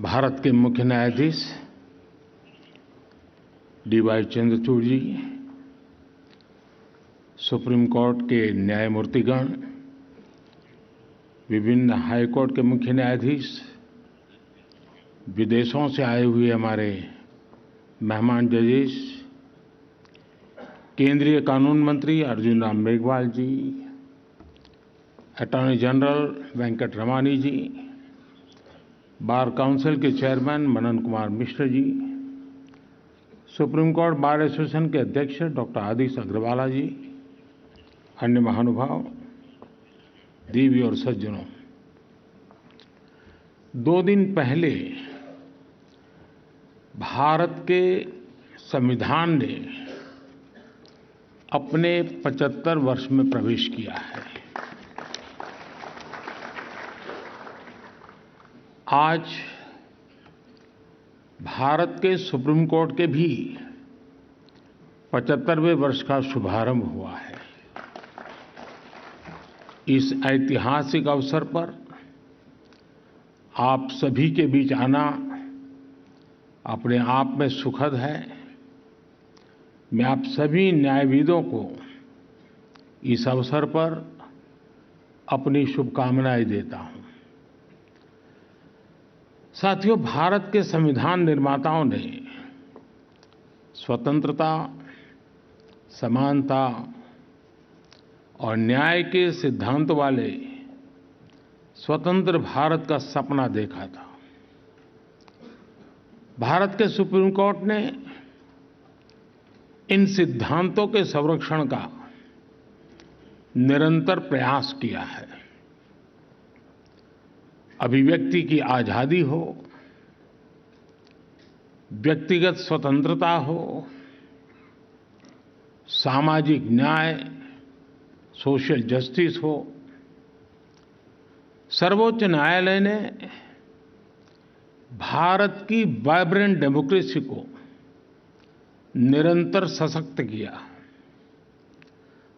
भारत के मुख्य न्यायाधीश डी.वाई. चंद्रचूड़ जी, सुप्रीम कोर्ट के न्यायमूर्तिगण, विभिन्न हाई कोर्ट के मुख्य न्यायाधीश, विदेशों से आए हुए हमारे मेहमान जजेस, केंद्रीय कानून मंत्री अर्जुन राम मेघवाल जी, अटॉर्नी जनरल वेंकट रमानी जी, बार काउंसिल के chairman Manan Kumar Mishra ji, supreme court bar association के अध्यक्ष डॉक्टर आदिश अग्रवाला जी, अन्य महानुभाव, देवी और सज्जनों, 2 दिन पहले भारत के संविधान ने अपने 75 वर्ष में प्रवेश किया है। आज भारत के सुप्रीम कोर्ट के भी 75वें वर्ष का शुभारंभ हुआ है। इस ऐतिहासिक अवसर पर आप सभी के बीच आना अपने आप में सुखद है। मैं आप सभी न्यायविदों को इस अवसर पर अपनी शुभकामनाएं देता हूं। साथियों, भारत के संविधान निर्माताओं ने स्वतंत्रता, समानता और न्याय के सिद्धांत वाले स्वतंत्र भारत का सपना देखा था। भारत के सुप्रीम कोर्ट ने इन सिद्धांतों के संरक्षण का निरंतर प्रयास किया है। अभिव्यक्ति की आजादी हो, व्यक्तिगत स्वतंत्रता हो, सामाजिक न्याय, सोशल जस्टिस हो, सर्वोच्च न्यायालय ने भारत की वाइब्रेंट डेमोक्रेसी को निरंतर सशक्त किया।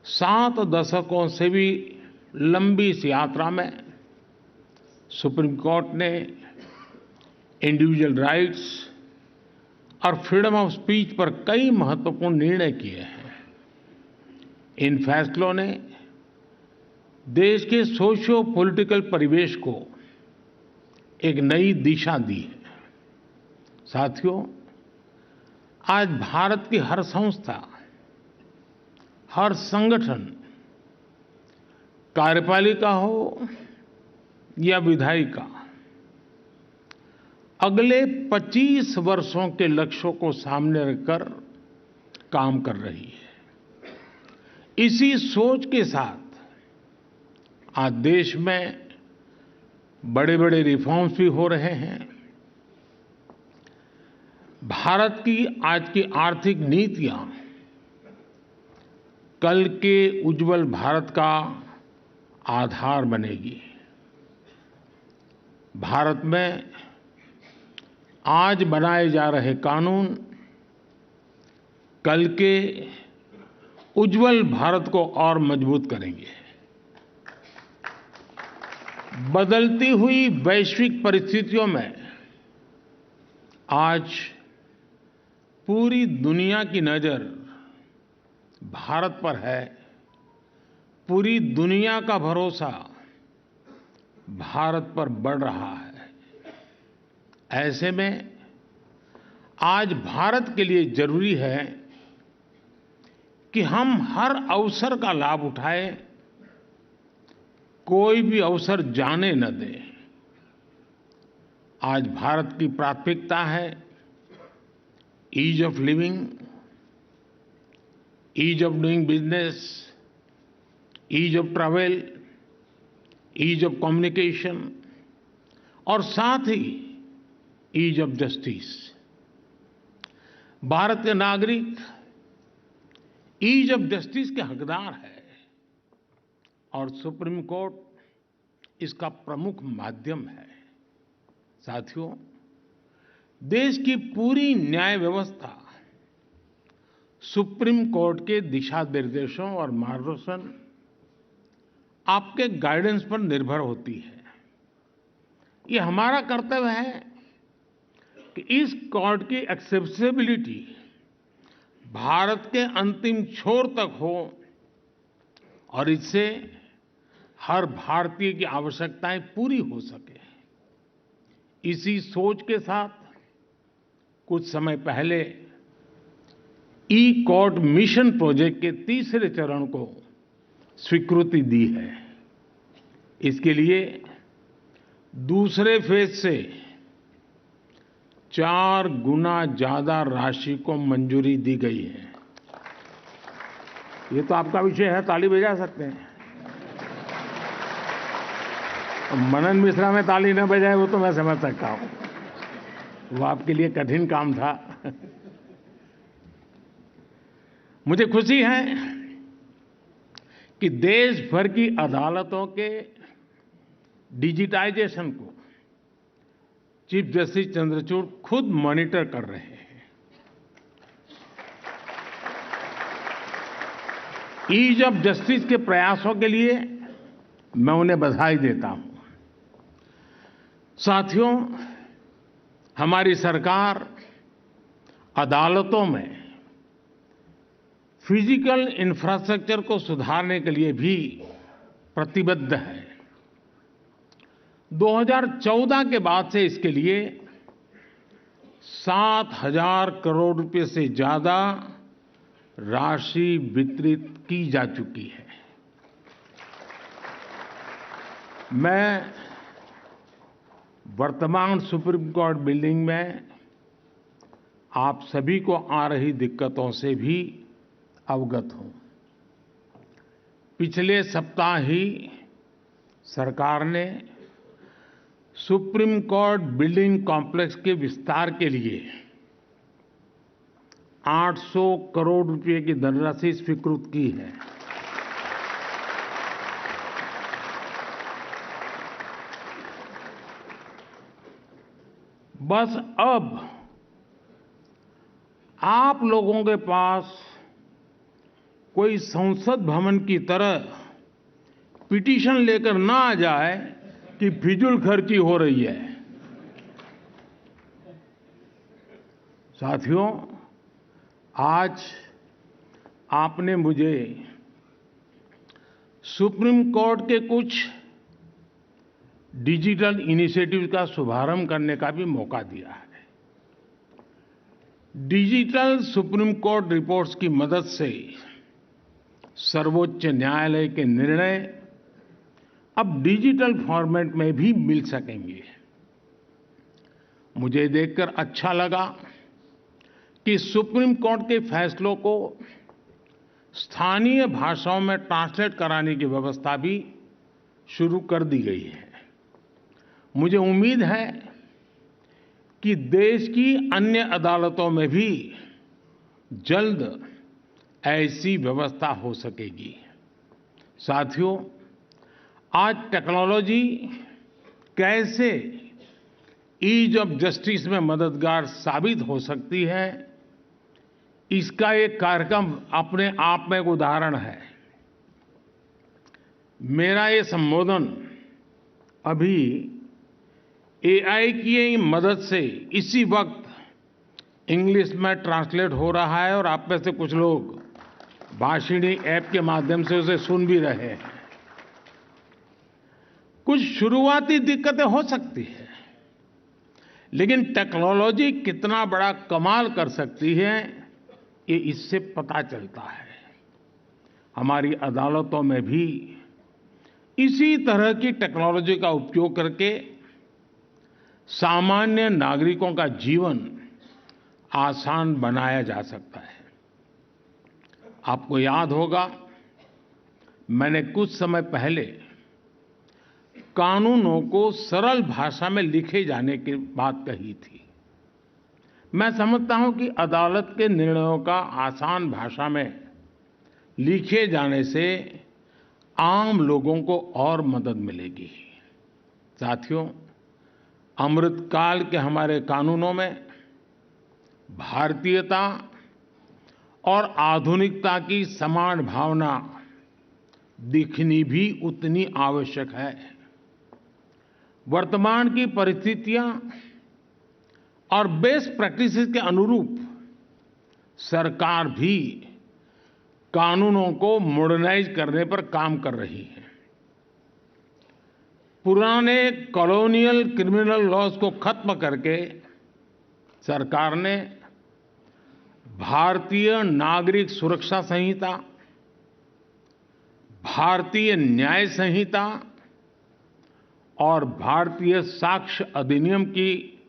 7 दशकों से भी लंबी इस यात्रा में सुप्रीम कोर्ट ने इंडिविजुअल राइट्स और फ्रीडम ऑफ स्पीच पर कई महत्वपूर्ण निर्णय किए हैं। इन फैसलों ने देश के सोशियो पॉलिटिकल परिवेश को एक नई दिशा दी है। साथियों, आज भारत की हर संस्था, हर संगठन, कार्यपालिका हो या विधायिका, अगले 25 वर्षों के लक्ष्यों को सामने रखकर काम कर रही है। इसी सोच के साथ आज देश में बड़े-बड़े रिफॉर्म्स भी हो रहे हैं। भारत की आज की आर्थिक नीतियां कल के उज्जवल भारत का आधार बनेगी। भारत में आज बनाए जा रहे कानून कल के उज्जवल भारत को और मजबूत करेंगे। बदलती हुई वैश्विक परिस्थितियों में आज पूरी दुनिया की नजर भारत पर है। पूरी दुनिया का भरोसा भारत पर बढ़ रहा है। ऐसे में आज भारत के लिए जरूरी है कि हम हर अवसर का लाभ उठाएं, कोई भी अवसर जाने न दें। आज भारत की प्राथमिकता है ease of living, ease of doing business, ease of travel, ease of communication और साथ ही ईज ऑफ जस्टिस। भारत के नागरिक ईज ऑफ जस्टिस के हकदार है और सुप्रीम कोर्ट इसका प्रमुख माध्यम है। साथियों, देश की पूरी न्याय व्यवस्था सुप्रीम कोर्ट के दिशा निर्देशों और मार्गदर्शन, आपके गाइडेंस पर निर्भर होती है। ये हमारा कर्तव्य है कि इस कॉर्ड की एक्सेसिबिलिटी भारत के अंतिम छोर तक हो और इससे हर भारतीय की आवश्यकताएं पूरी हो सके। इसी सोच के साथ कुछ समय पहले ई कोर्ट मिशन प्रोजेक्ट के तीसरे चरण को स्वीकृति दी है। इसके लिए दूसरे फेज से 4 गुना ज्यादा राशि को मंजूरी दी गई है। ये तो आपका विषय है, ताली बजा सकते हैं। मनन मिश्रा में ताली न बजाए वो तो मैं समझ सकता हूं, वो आपके लिए कठिन काम था। मुझे खुशी है कि देश भर की अदालतों के डिजिटाइजेशन को चीफ जस्टिस चंद्रचूड़ खुद मॉनिटर कर रहे हैं। ईज ऑफ जस्टिस के प्रयासों के लिए मैं उन्हें बधाई देता हूं। साथियों, हमारी सरकार अदालतों में फिजिकल इंफ्रास्ट्रक्चर को सुधारने के लिए भी प्रतिबद्ध है। 2014 के बाद से इसके लिए 7,000 करोड़ रुपए से ज्यादा राशि वितरित की जा चुकी है। मैं वर्तमान सुप्रीम कोर्ट बिल्डिंग में आप सभी को आ रही दिक्कतों से भी अवगत हूं। पिछले सप्ताह ही सरकार ने सुप्रीम कोर्ट बिल्डिंग कॉम्प्लेक्स के विस्तार के लिए 800 करोड़ रुपए की धनराशि स्वीकृत की है। बस अब आप लोगों के पास कोई संसद भवन की तरह पिटीशन लेकर ना आ जाए कि फिजूल खर्ची हो रही है। साथियों, आज आपने मुझे सुप्रीम कोर्ट के कुछ डिजिटल इनिशिएटिव का शुभारंभ करने का भी मौका दिया है। डिजिटल सुप्रीम कोर्ट रिपोर्ट्स की मदद से सर्वोच्च न्यायालय के निर्णय अब डिजिटल फॉर्मेट में भी मिल सकेंगे। मुझे देखकर अच्छा लगा कि सुप्रीम कोर्ट के फैसलों को स्थानीय भाषाओं में ट्रांसलेट कराने की व्यवस्था भी शुरू कर दी गई है। मुझे उम्मीद है कि देश की अन्य अदालतों में भी जल्द ऐसी व्यवस्था हो सकेगी। साथियों, आज टेक्नोलॉजी कैसे ईज ऑफ जस्टिस में मददगार साबित हो सकती है, इसका एक कार्यक्रम अपने आप में एक उदाहरण है। मेरा ये संबोधन अभी एआई की मदद से इसी वक्त इंग्लिश में ट्रांसलेट हो रहा है और आप में से कुछ लोग भाषिणी ऐप के माध्यम से उसे सुन भी रहे हैं। कुछ शुरुआती दिक्कतें हो सकती हैं, लेकिन टेक्नोलॉजी कितना बड़ा कमाल कर सकती है, ये इससे पता चलता है। हमारी अदालतों में भी इसी तरह की टेक्नोलॉजी का उपयोग करके सामान्य नागरिकों का जीवन आसान बनाया जा सकता है। आपको याद होगा, मैंने कुछ समय पहले कानूनों को सरल भाषा में लिखे जाने की बात कही थी। मैं समझता हूं कि अदालत के निर्णयों का आसान भाषा में लिखे जाने से आम लोगों को और मदद मिलेगी। साथियों, अमृतकाल के हमारे कानूनों में भारतीयता और आधुनिकता की समान भावना दिखनी भी उतनी आवश्यक है। वर्तमान की परिस्थितियां और बेस्ट प्रैक्टिसेस के अनुरूप सरकार भी कानूनों को मॉडर्नाइज करने पर काम कर रही है। पुराने कॉलोनियल क्रिमिनल लॉज को खत्म करके सरकार ने भारतीय नागरिक सुरक्षा संहिता, भारतीय न्याय संहिता और भारतीय साक्ष्य अधिनियम की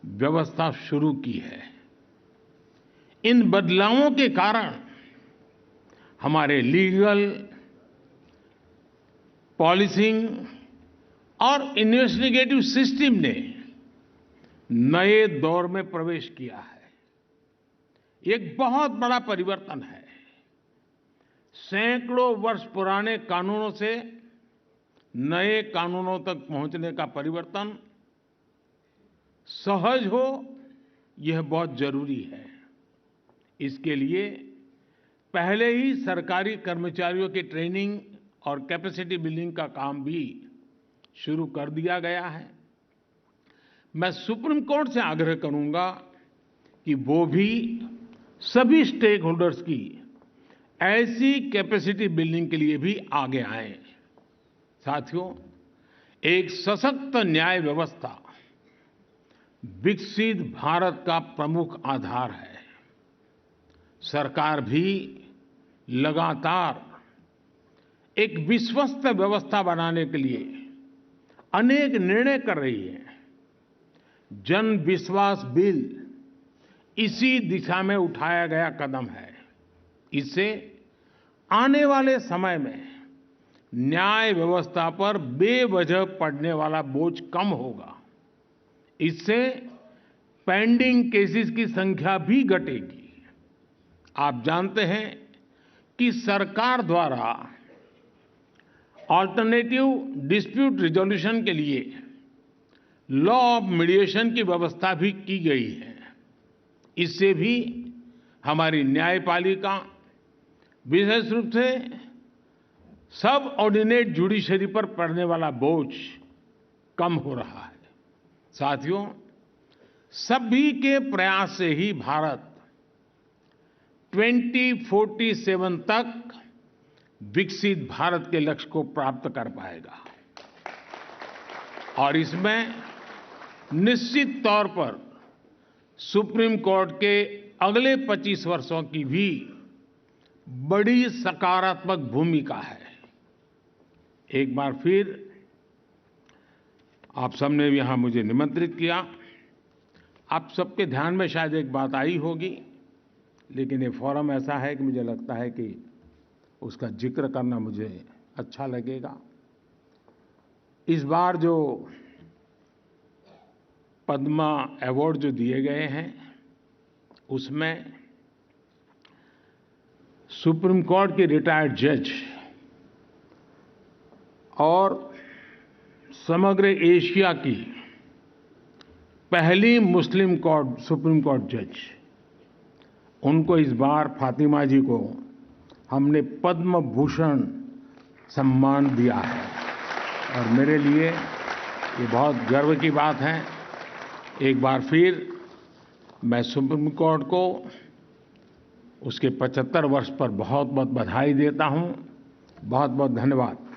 व्यवस्था शुरू की है। इन बदलावों के कारण हमारे लीगल, पॉलिसिंग और इन्वेस्टिगेटिव सिस्टम ने नए दौर में प्रवेश किया है। एक बहुत बड़ा परिवर्तन है। सैकड़ों वर्ष पुराने कानूनों से नए कानूनों तक पहुंचने का परिवर्तन सहज हो, यह बहुत जरूरी है। इसके लिए पहले ही सरकारी कर्मचारियों की ट्रेनिंग और कैपेसिटी बिल्डिंग का काम भी शुरू कर दिया गया है। मैं सुप्रीम कोर्ट से आग्रह करूंगा कि वो भी सभी स्टेक होल्डर्स की ऐसी कैपेसिटी बिल्डिंग के लिए भी आगे आएं। साथियों, एक सशक्त न्याय व्यवस्था विकसित भारत का प्रमुख आधार है। सरकार भी लगातार एक विश्वस्त व्यवस्था बनाने के लिए अनेक निर्णय कर रही है। जन विश्वास बिल इसी दिशा में उठाया गया कदम है। इससे आने वाले समय में न्याय व्यवस्था पर बेवजह पड़ने वाला बोझ कम होगा। इससे पेंडिंग केसेस की संख्या भी घटेगी। आप जानते हैं कि सरकार द्वारा अल्टरनेटिव डिस्प्यूट रिजोल्यूशन के लिए लॉ ऑफ मीडिएशन की व्यवस्था भी की गई है। इससे भी हमारी न्यायपालिका, विशेष रूप से सब ऑर्डिनेट जुडिशरी पर पड़ने वाला बोझ कम हो रहा है। साथियों, सभी के प्रयास से ही भारत 2047 तक विकसित भारत के लक्ष्य को प्राप्त कर पाएगा। और इसमें निश्चित तौर पर सुप्रीम कोर्ट के अगले 25 वर्षों की भी बड़ी सकारात्मक भूमिका है। एक बार फिर आप सबने यहां मुझे निमंत्रित किया। आप सबके ध्यान में शायद एक बात आई होगी, लेकिन ये फोरम ऐसा है कि मुझे लगता है कि उसका जिक्र करना मुझे अच्छा लगेगा। इस बार जो पद्मा अवार्ड जो दिए गए हैं, उसमें सुप्रीम कोर्ट के रिटायर्ड जज और समग्र एशिया की पहली मुस्लिम सुप्रीम कोर्ट जज, उनको इस बार फातिमा जी को हमने पद्म भूषण सम्मान दिया है। और मेरे लिए ये बहुत गर्व की बात है। एक बार फिर मैं सुप्रीम कोर्ट को उसके 75 वर्ष पर बहुत बहुत बधाई देता हूं। बहुत बहुत धन्यवाद।